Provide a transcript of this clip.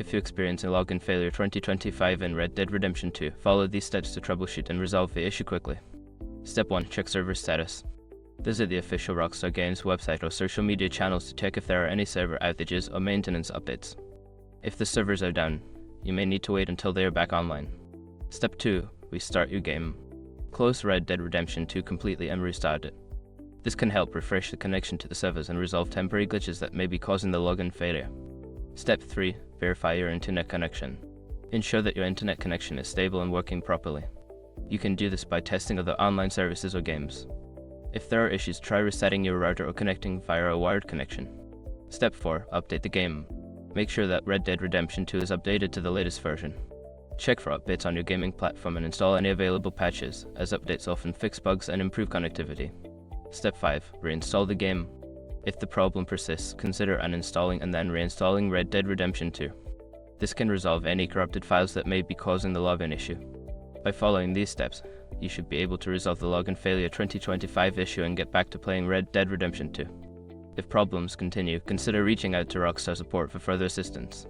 If you experience a login failure 2025 in Red Dead Redemption 2, follow these steps to troubleshoot and resolve the issue quickly. Step 1. Check server status. Visit the official Rockstar Games website or social media channels to check if there are any server outages or maintenance updates. If the servers are down, you may need to wait until they are back online. Step 2. Restart your game. Close Red Dead Redemption 2 completely and restart it. This can help refresh the connection to the servers and resolve temporary glitches that may be causing the login failure. Step 3. Verify your internet connection. Ensure that your internet connection is stable and working properly. You can do this by testing other online services or games. If there are issues, try resetting your router or connecting via a wired connection. Step 4. Update the game. Make sure that Red Dead Redemption 2 is updated to the latest version. Check for updates on your gaming platform and install any available patches, as updates often fix bugs and improve connectivity. Step 5. Reinstall the game. If the problem persists, consider uninstalling and then reinstalling Red Dead Redemption 2. This can resolve any corrupted files that may be causing the login issue. By following these steps, you should be able to resolve the login failure 2025 issue and get back to playing Red Dead Redemption 2. If problems continue, consider reaching out to Rockstar Support for further assistance.